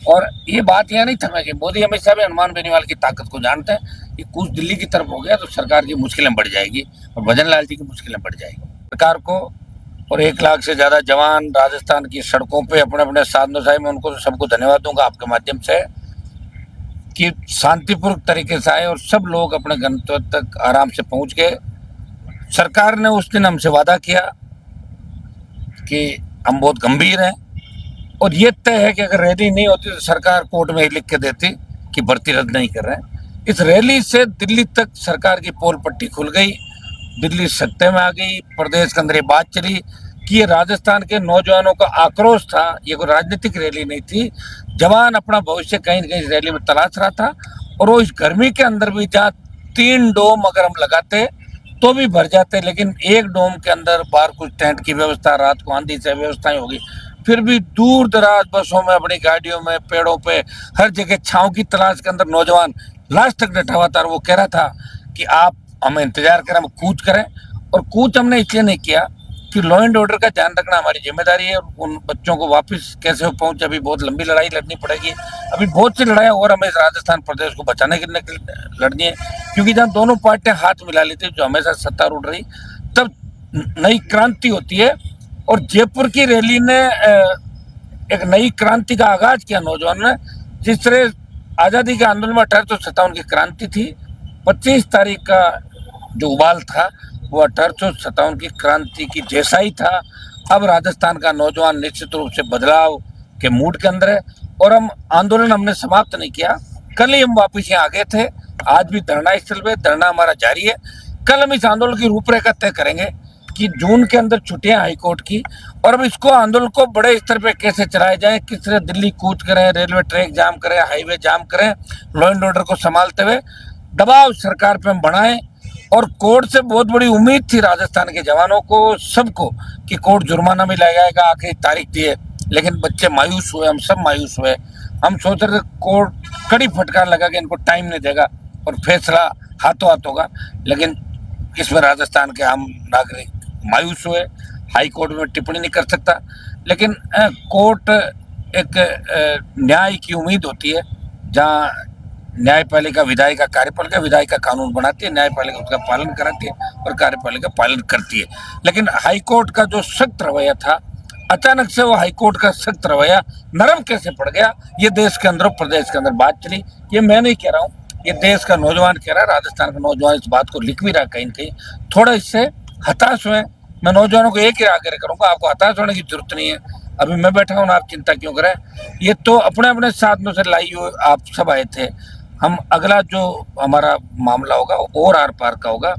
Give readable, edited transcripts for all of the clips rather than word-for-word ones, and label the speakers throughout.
Speaker 1: और ये बात यहाँ नहीं थमेगी। मोदी हमेशा भी हनुमान बेनीवाल की ताकत को जानते हैं कि कुछ दिल्ली की तरफ हो गया तो सरकार की मुश्किलें बढ़ जाएगी और भजन लाल जी की मुश्किलें बढ़ जाएगी। सरकार को और 1 लाख से ज्यादा जवान राजस्थान की सड़कों पे अपने अपने साधनों में, उनको सबको धन्यवाद दूंगा आपके माध्यम से कि शांतिपूर्वक तरीके से आए और सब लोग अपने गंतव्य तक आराम से पहुंच गए। सरकार ने उस दिन हमसे वादा किया कि हम बहुत गंभीर हैं और ये तय है कि अगर रैली नहीं होती तो सरकार कोर्ट में लिख के देती कि भर्ती रद्द नहीं कर रहे हैं। इस रैली से दिल्ली तक सरकार की पोल पट्टी खुल गई, दिल्ली सत्ते में आ गई, प्रदेश के अंदर ये बात चली कि ये राजस्थान के नौजवानों का आक्रोश था, ये कोई राजनीतिक रैली नहीं थी। जवान अपना भविष्य कहीं न कहीं इस रैली में तलाश रहा था और वो इस गर्मी के अंदर भी जहाँ 3 डोम अगर हम लगाते तो भी भर जाते, लेकिन एक डोम के अंदर बाहर कुछ टेंट की व्यवस्था, रात को आंधी से व्यवस्थाएं होगी, फिर भी दूर दराज बसों में, अपनी गाड़ियों में, पेड़ों पे, हर जगह छांव की तलाश के अंदर नौजवान लास्ट तक डटा हुआ था। और वो कह रहा था कि आप हमें इंतजार करें, हम कूच करें। और कूच हमने इसलिए नहीं किया कि लॉ एंड ऑर्डर का ध्यान रखना हमारी जिम्मेदारी है। उन बच्चों को वापस कैसे वो पहुंचे, अभी बहुत लंबी लड़ाई लड़नी पड़ेगी, अभी बहुत सी लड़ाई और हमें राजस्थान प्रदेश को बचाने के लिए लड़नी है। क्योंकि जब दोनों पार्टियां हाथ मिला लेती जो हमेशा सत्तारूढ़ रही, तब नई क्रांति होती है। और जयपुर की रैली ने एक नई क्रांति का आगाज किया नौजवान ने। जिस तरह आजादी के आंदोलन में 1857 की क्रांति थी, 25 तारीख का जो उबाल था वो 1857 की क्रांति की जैसा ही था। अब राजस्थान का नौजवान निश्चित रूप से बदलाव के मूड के अंदर है और हम आंदोलन हमने समाप्त नहीं किया। कल ही हम वापिस यहाँ आ गए थे, आज भी धरना स्थल पे धरना हमारा जारी है। कल हम इस आंदोलन की रूपरेखा तय करेंगे कि जून के अंदर छुट्टियां हाईकोर्ट की, और अब इसको आंदोलन को बड़े स्तर पे कैसे चलाया जाए, किस तरह दिल्ली कूच करें, रेलवे ट्रैक जाम करें, हाईवे जाम करें, लॉ एंड ऑर्डर को संभालते हुए दबाव सरकार पे हम बनाएं। और कोर्ट से बहुत बड़ी उम्मीद थी राजस्थान के जवानों को, सबको, कि कोर्ट जुर्माना भी लगाएगा, आखिरी तारीख दी है, लेकिन बच्चे मायूस हुए, हम सब मायूस हुए। हम सोच रहे थे कोर्ट कड़ी फटकार लगा के इनको टाइम नहीं देगा और फैसला हाथों हाथ होगा, लेकिन इसमें राजस्थान के आम नागरिक मायूस हुए। हाई कोर्ट में टिप्पणी नहीं कर सकता, लेकिन कोर्ट एक न्याय की उम्मीद होती है, जहाँ न्यायपालिका विधायिका कार्यपालिका, विधायिका कानून बनाती है, न्यायपालिका उसका पालन कराती है और कार्यपालिका पालन करती है। लेकिन हाईकोर्ट का जो सख्त रवैया था, अचानक से वो हाईकोर्ट का सख्त रवैया नरम कैसे पड़ गया, ये देश के अंदर, प्रदेश के अंदर बात चली। ये मैं नहीं कह रहा हूँ, ये देश का नौजवान कह रहा है, राजस्थान का नौजवान इस बात को लिख भी रहा कहीं न कहीं। थोड़ा इससे हताश हुए। मैं नौजवानों को एक ही आग्रह करूंगा, आपको हताश होने की जरूरत नहीं है। अभी मैं बैठा हूँ, आप चिंता क्यों करें। ये तो अपने अपने साधनों से लाई हुए आप सब आए थे। हम अगला जो हमारा मामला होगा और आर पार का होगा,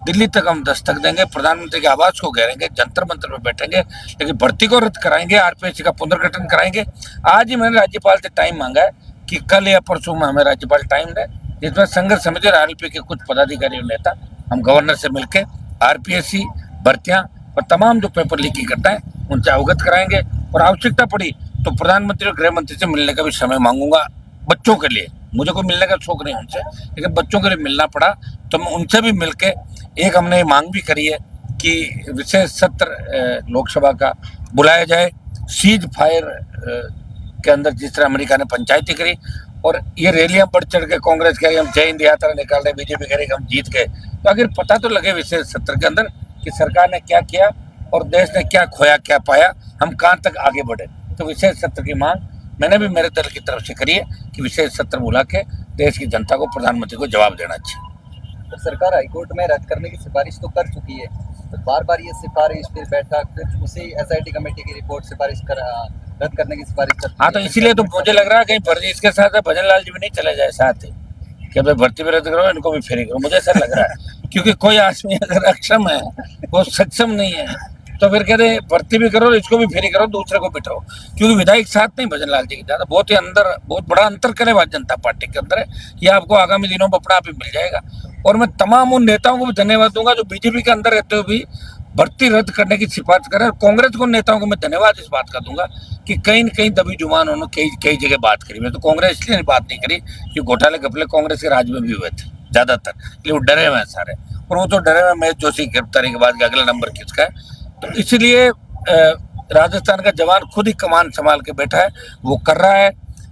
Speaker 1: दिल्ली तक हम दस्तक देंगे, प्रधानमंत्री के आवास को घेरेंगे, जंतर मंतर में बैठेंगे, लेकिन भर्ती को रद्द कराएंगे, आरपीएससी का पुनर्गठन कराएंगे। आज ही मैंने राज्यपाल से टाइम मांगा है कि कल या परसों में हमें राज्यपाल टाइम दे, जिसमें संघर्ष समिति और आरएलपी के कुछ पदाधिकारी और नेता हम गवर्नर से मिलकर आरपीएससी भर्तियां और तमाम जो पेपर लीक करता है उनसे अवगत कराएंगे। और आवश्यकता पड़ी तो प्रधानमंत्री और गृह मंत्री से मिलने का भी समय मांगूंगा बच्चों के लिए। मुझे कोई मिलने का शौक नहीं उनसे, लेकिन बच्चों के लिए मिलना पड़ा तो मैं उनसे भी मिलके एक हमने मांग भी करी है कि विशेष सत्र लोकसभा का बुलाया जाए। सीज फायर के अंदर जिस तरह अमेरिका ने पंचायती करी और ये रैलियां बढ़ चढ़ के कांग्रेस कह रही हम जय हिंद यात्रा निकाल रहे, बीजेपी कह रही हम जीत गए, तो आखिर पता तो लगे विशेष सत्र के अंदर कि सरकार ने क्या किया और देश ने क्या खोया, क्या पाया, हम कहाँ तक आगे बढ़े। तो विशेष सत्र की मांग मैंने भी मेरे दल की तरफ से करी है कि विशेष सत्र बुला के देश की जनता को, प्रधानमंत्री को जवाब देना चाहिए।
Speaker 2: तो सरकार हाईकोर्ट में रद्द करने की सिफारिश तो कर चुकी है, तो बार बार ये सिफारिश, फिर बैठक, फिर उसी एसआईटी कमेटी की रिपोर्ट सिफारिश रद्द करने की सिफारिश करती है।
Speaker 1: हाँ, तो इसीलिए तो मुझे लग रहा है कहीं फर्जी इसके साथ भजन लाल जी भी नहीं चले जाए साथ ही कि भाई भर्ती भी रद्द करो, इनको भी फ्री करो। मुझे ऐसा लग रहा है क्योंकि कोई आदमी अगर अक्षम है, वो सक्षम नहीं है, तो फिर कहते हैं भर्ती भी करो, इसको भी फ्री करो, दूसरे को बिठाओ। क्योंकि विधायक साथ नहीं भजन लाल जी के ज्यादा, बहुत ही अंदर, बहुत बड़ा अंतर करे भारतीय जनता पार्टी के अंदर है। ये आपको आगामी दिनों में अपना आप ही मिल जाएगा। और मैं तमाम उन नेताओं को भी धन्यवाद दूंगा जो बीजेपी के अंदर रहते हुए भी भर्ती रद्द करने की सिफारिश करें। और कांग्रेस को नेताओं को मैं धन्यवाद इस बात का दूंगा कि कहीं न कहीं दबी जुबान उन्होंने कई जगह बात करी। मैं तो कांग्रेस इसलिए बात नहीं करी कि घोटाले घपले कांग्रेस के राज में भी हुए थे ज्यादातर, इसलिए वो डरे हुए हैं सारे। और वो तो डरे हुए महेश जोशी की गिरफ्तारी के बाद अगला नंबर किसका है। तो इसलिए राजस्थान का जवान खुद ही कमान संभाल के बैठा है, वो कर रहा है।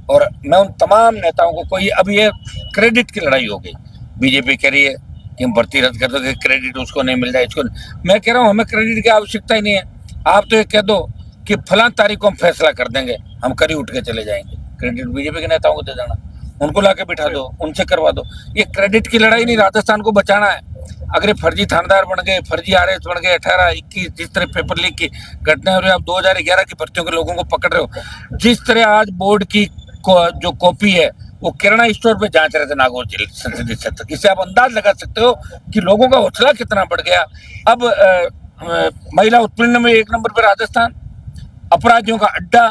Speaker 1: और मैं उन तमाम नेताओं को, कोई अब ये क्रेडिट की लड़ाई हो गई, बीजेपी कह रही है कि हम भर्ती रद्द कर दो, कि क्रेडिट उसको नहीं मिल रहा है, इसको मैं कह रहा हूँ हमें क्रेडिट की आवश्यकता ही नहीं है। आप तो ये कह दो कि फलां तारीख को हम फैसला कर देंगे, हम कल ही उठ के चले जाएंगे। क्रेडिट बीजेपी के नेताओं को दे देना, उनको लाके बिठा दो, उनसे करवा दो। ये क्रेडिट की लड़ाई नहीं, राजस्थान को बचाना है। अगर ये फर्जी थानेदार बन गए, फर्जी आरएस बन गए, 18-21 जिस तरह पेपर लीक की घटना हो रही है, आप 2011 की भर्तियों के लोगों को पकड़ रहे हो। जिस तरह आज बोर्ड की जो कॉपी है वो किराना स्टोर पे जांच रहे थे नागौर संसदीय क्षेत्र, इससे आप अंदाज लगा सकते हो कि लोगों का हौसला कितना बढ़ गया। अब महिला उत्पीड़न में 1 नंबर पर राजस्थान, अपराधियों का अड्डा,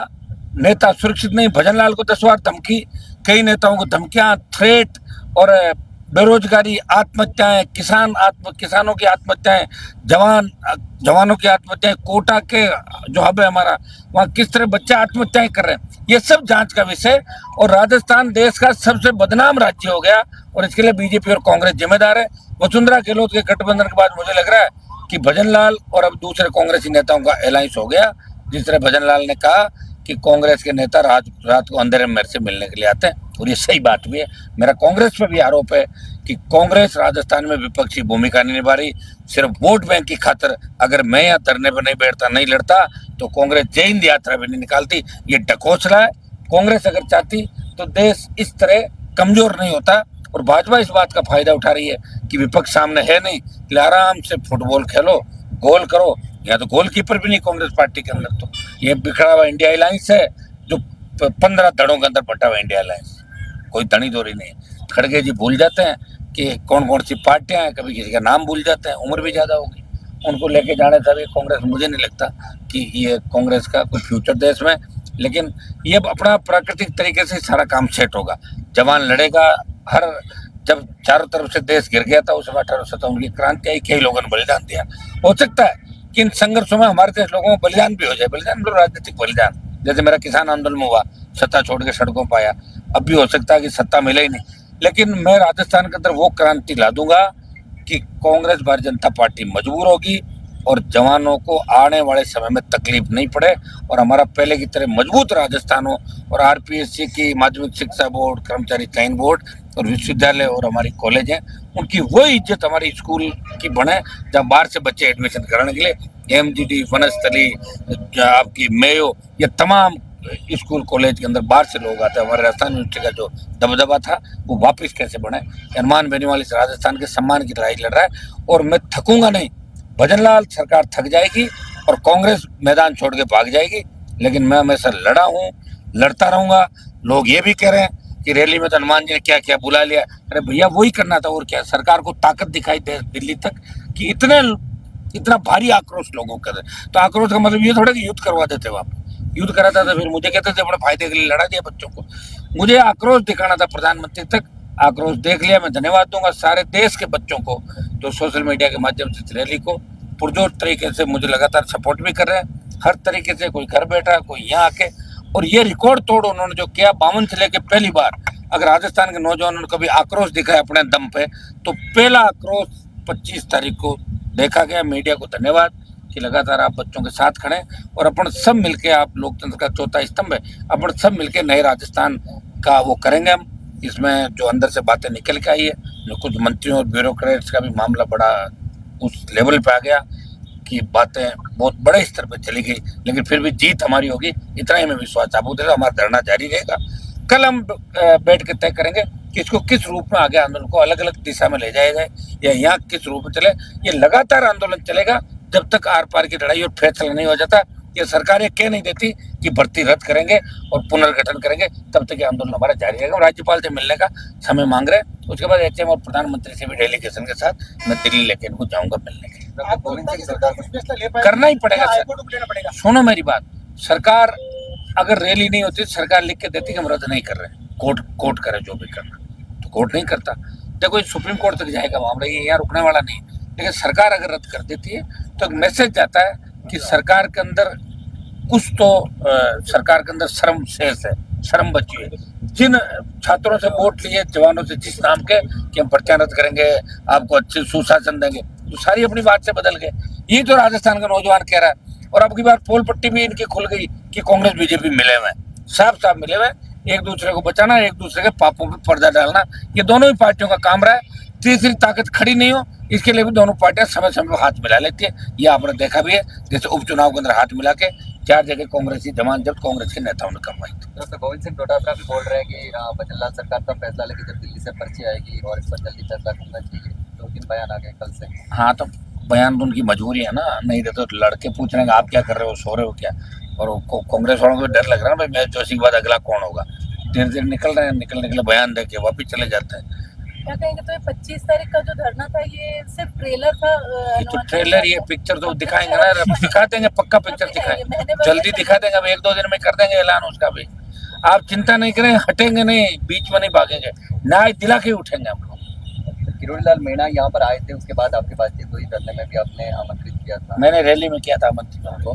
Speaker 1: नेता सुरक्षित नहीं, भजनलाल को 10 बार धमकी, कई नेताओं को धमकियां, थ्रेट, और बेरोजगारी, आत्महत्याएं, किसानों की आत्महत्याएं, जवानों की आत्महत्याएं, कोटा के जो हब है हमारा, वहाँ किस तरह बच्चे आत्महत्याएं कर रहे हैं, ये सब जांच का विषय। और राजस्थान देश का सबसे बदनाम राज्य हो गया और इसके लिए बीजेपी और कांग्रेस जिम्मेदार है। वसुंधरा गहलोत के गठबंधन के बाद मुझे लग रहा है कि भजनलाल और अब दूसरे कांग्रेसी नेताओं का अलायंस हो गया। जिस तरह भजनलाल ने कहा कि कांग्रेस के नेता रात को अंधेरे में मेरे से मिलने के लिए आते हैं, और ये सही बात भी है। मेरा कांग्रेस पर भी आरोप है कि कांग्रेस राजस्थान में विपक्षी भूमिका नहीं निभा रही, सिर्फ वोट बैंक की खातिर। अगर मैं यहाँ धरने पर नहीं बैठता, नहीं लड़ता, तो कांग्रेस जय हिंद यात्रा भी नहीं निकालती। ये ढकोसला है। कांग्रेस अगर चाहती तो देश इस तरह कमजोर नहीं होता, और भाजपा इस बात का फायदा उठा रही है कि विपक्ष सामने है नहीं, इसलिए आराम से फुटबॉल खेलो, गोल करो। यहाँ तो गोलकीपर भी नहीं कांग्रेस पार्टी के अंदर, तो ये बिखरा हुआ इंडिया अलायंस है, जो 15 धड़ों के अंदर बटा हुआ इंडिया अलायंस, कोई धनी दोरी नहीं है। खड़गे जी भूल जाते हैं कि कौन कौन सी पार्टियां हैं, कभी किसी का नाम भूल जाते हैं, उम्र भी ज्यादा होगी, उनको लेके जाने तभी कांग्रेस, मुझे नहीं लगता कि ये कांग्रेस का कोई फ्यूचर देश में। लेकिन ये अपना प्राकृतिक तरीके से सारा काम सेट होगा, जवान लड़ेगा। जब चारों तरफ से देश गिर गया था उस समय 1857 की क्रांति आई, कई लोगों ने बलिदान दिया। हो सकता है कि इन संघर्षों में हमारे देश लोगों को बलिदान भी हो जाए, बलिदान मतलब राजनीतिक बलिदान, जैसे मेरा किसान आंदोलन हुआ, सत्ता छोड़ के सड़कों पर आया। अब भी हो सकता है कि सत्ता मिले ही नहीं, लेकिन मैं राजस्थान के अंदर वो क्रांति ला दूंगा कि कांग्रेस भारतीय जनता पार्टी मजबूर होगी और जवानों को आने वाले समय में तकलीफ नहीं पड़े, और हमारा पहले की तरह मजबूत राजस्थान हो। और आरपीएससी की माध्यमिक शिक्षा बोर्ड, कर्मचारी चयन बोर्ड और विश्वविद्यालय और हमारी कॉलेज हैं, उनकी वही इज्जत हमारी स्कूल की बने, जब बाहर से बच्चे एडमिशन कराने के लिए एमजीडी, वनस्थली, आपकी मेयो, ये तमाम स्कूल कॉलेज के अंदर बाहर से लोग आते हैं। हमारे राजस्थान यूनिवर्सिटी का जो दबदबा था वो वापस कैसे बने। हनुमान बेनीवाल इस राजस्थान के सम्मान की लड़ाई लड़ रहा है, और मैं थकूंगा नहीं। भजनलाल सरकार थक जाएगी और कांग्रेस मैदान छोड़ के भाग जाएगी, लेकिन मैं हमेशा लड़ा हूँ, लड़ता रहूंगा। लोग ये भी कह रहे हैं कि रैली में तो हनुमान जी ने क्या क्या बुला लिया, अरे भैया वही करना था, और क्या। सरकार को ताकत दिखाई दे दिल्ली तक कि इतना भारी आक्रोश लोगों का, तो आक्रोश का मतलब ये थोड़ा कि युद्ध करवा देते हो आप। युद्ध कराता था फिर मुझे कहते थे बड़े फायदे के लिए लड़ा दिया बच्चों को। मुझे आक्रोश दिखाना था प्रधानमंत्री तक, आक्रोश देख लिया। मैं धन्यवाद दूंगा सारे देश के बच्चों को जो सोशल मीडिया के माध्यम से रैली को पुरजोर तरीके से मुझे लगातार सपोर्ट भी कर रहे हैं, हर तरीके से। कोई घर बैठा, कोई यहाँ आके, और ये रिकॉर्ड तोड़ उन्होंने जो किया 52 से लेके पहली बार अगर राजस्थान के नौजवानों ने कभी आक्रोश दिखाया अपने दम पे, तो पहला आक्रोश 25 तारीख को देखा गया। मीडिया को धन्यवाद कि लगातार आप बच्चों के साथ खड़े, और अपन सब मिलके, आप लोकतंत्र का चौथा स्तंभ है, अपन सब मिलके नए राजस्थान का वो करेंगे हम। इसमें जो अंदर से बातें निकल के आई है, जो कुछ मंत्रियों और ब्यूरोक्रेट्स का भी मामला बड़ा उस लेवल पे आ गया कि बातें बहुत बड़े स्तर पे चली गई, लेकिन फिर भी जीत हमारी होगी, इतना ही मैं विश्वास साबुत है। हमारा धरना जारी रहेगा। कल हम बैठ के तय करेंगे कि इसको किस रूप में आगे आंदोलन को अलग अलग दिशा में ले जाया जाए, या यहाँ किस रूप में चले। ये लगातार आंदोलन चलेगा जब तक आर पार की लड़ाई और फैसला नहीं हो जाता। ये सरकारें कह नहीं देती कि भर्ती रद्द करेंगे और पुनर्गठन करेंगे, तब तक ये आंदोलन हमारा जारी रहेगा। राज्यपाल से मिलने का समय मांग रहे हैं, उसके बाद एचएम और प्रधानमंत्री से भी डेलीगेशन के साथ मैं दिल्ली लेके इनको जाऊंगा मिलने के लिए। करना ही पड़ेगा सर। सुनो मेरी बात, सरकार अगर रैली नहीं होती, सरकार लिख के देती कि हम रद्द नहीं कर रहे, कोर्ट करे जो भी करना, तो कोर्ट नहीं करता। देखो सुप्रीम कोर्ट तक जाएगा मामला, ये यहाँ रुकने वाला नहीं। लेकिन सरकार अगर रद्द कर देती है तो एक मैसेज जाता है कि सरकार के अंदर कुछ तो सरकार के अंदर शर्म शेष है, शर्म बची है। जिन छात्रों से वोट लिए, जवानों से जिस नाम के कि हम भर्तियां रद्द करेंगे, आपको अच्छे सुशासन देंगे, तो सारी अपनी बात से बदल गए। ये तो राजस्थान का नौजवान कह रहा है। और अब की बार पोल पट्टी भी इनकी खुल गई कि कांग्रेस बीजेपी मिले हुए हैं, साफ साफ मिले हुए हैं। एक दूसरे को बचाना, एक दूसरे के पापों पर पर्दा डालना, ये दोनों ही पार्टियों का काम रहा है। तीसरी ताकत खड़ी नहीं हो, इसके लिए भी दोनों पार्टियां समय समय पर हाथ मिला लेती है। ये आपने देखा भी है, जैसे उपचुनाव के अंदर हाथ मिला के 4 जगह कांग्रेसी जमानत जब्त कांग्रेस के नेताओं ने करवाई थी।
Speaker 2: डॉक्टर गोविंद सिंह डोटासरा भी बोल रहे हैं कि भजन लाल सरकार का फैसला लेके जब दिल्ली से पर्ची आएगी और इस पर जल्दी फैसला करना चाहिए। 2-3 बयान आ गए कल से।
Speaker 1: हाँ, तो बयान तो उनकी मजबूरी है ना, नहीं तो लड़के पूछ रहे हैं आप क्या कर रहे हो, सो रहे हो क्या। और कांग्रेस वालों को डर लग रहा है ना, भाई मैच जोशी के बाद अगला कौन होगा। धीरे धीरे निकल रहे हैं, निकलने के लिए बयान दे के वापिस चले जाते हैं।
Speaker 3: क्या कहेंगे, तो ये 25 तारीख का जो धरना था ये सिर्फ ट्रेलर था?
Speaker 1: ये तो ट्रेलर, ये पिक्चर तो दिखाएंगे ना, दिखा देंगे, पक्का पिक्चर दिखाएंगे, जल्दी दिखा देंगे। अब 1-2 दिन में कर देंगे ऐलान उसका भी। आप चिंता नहीं करें, हटेंगे नहीं, बीच में नहीं भागेंगे, न्याय दिला के उठेंगे हम लोग।
Speaker 2: किरोड़ीलाल मीणा यहाँ पर आए थे, उसके बाद आपकी बातचीत हुई, धरने में भी आपने आमंत्रित किया था।
Speaker 1: मैंने रैली में किया था आमंत्रित उनको,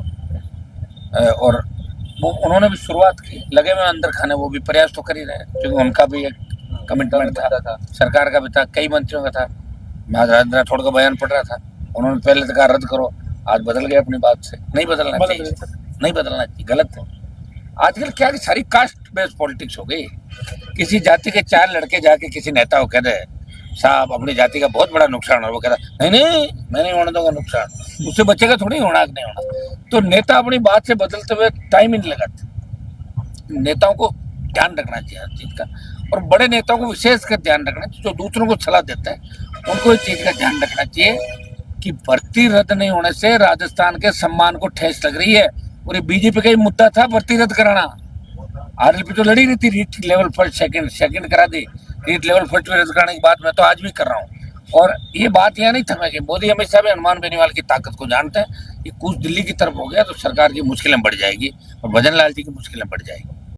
Speaker 1: और वो उन्होंने भी शुरुआत की, लगे हुए अंदर खाने, वो भी प्रयास तो कर ही रहे, क्योंकि उनका भी एक कमिटमेंट था, सरकार का भी था, कई मंत्रियों का था। मैं राजेंद्र राठौड़ का बयान पढ़ रहा था, उन्होंने पहले तो कहा रद्द करो, आज बदल गए अपनी बात से। नहीं बदलना चाहिए, नहीं बदलना चाहिए, गलत है। आजकल क्या कि सारी कास्ट बेस्ड पॉलिटिक्स हो गई। किसी जाति के 4 लड़के जाके किसी नेता को कह दे साहब अपनी जाति का बहुत बड़ा नुकसान हो, वो कहता नहीं मैं नहीं होने दूंगा नुकसान, उससे बचेगा थोड़ी, होना नहीं होना। तो नेता अपनी बात से बदलते हुए टाइम ही नहीं लगाते। नेताओं को ध्यान रखना चाहिए हर चीज का, और बड़े नेताओं को विशेष कर ध्यान रखना चाहिए, जो दूसरों को सलाह देते हैं उनको इस चीज का ध्यान रखना चाहिए कि भर्ती रद्द नहीं होने से राजस्थान के सम्मान को ठेस लग रही है। और ये बीजेपी का ही मुद्दा था भर्ती रद्द कराना। आरएलपी तो लड़ी नहीं थी, रीट लेवल फर्स्ट सेकंड करा दी, रीट लेवल फर्स्ट में रद्द कराने की बात मैं तो आज भी कर रहा हूँ। और ये बात यहाँ नहीं थमेगी। मोदी हमेशा भी हनुमान बेनीवाल की ताकत को जानते हैं। ये कुछ दिल्ली की तरफ हो गया तो सरकार की मुश्किलें बढ़ जाएगी और भजन लाल जी की मुश्किलें बढ़ जाएगी।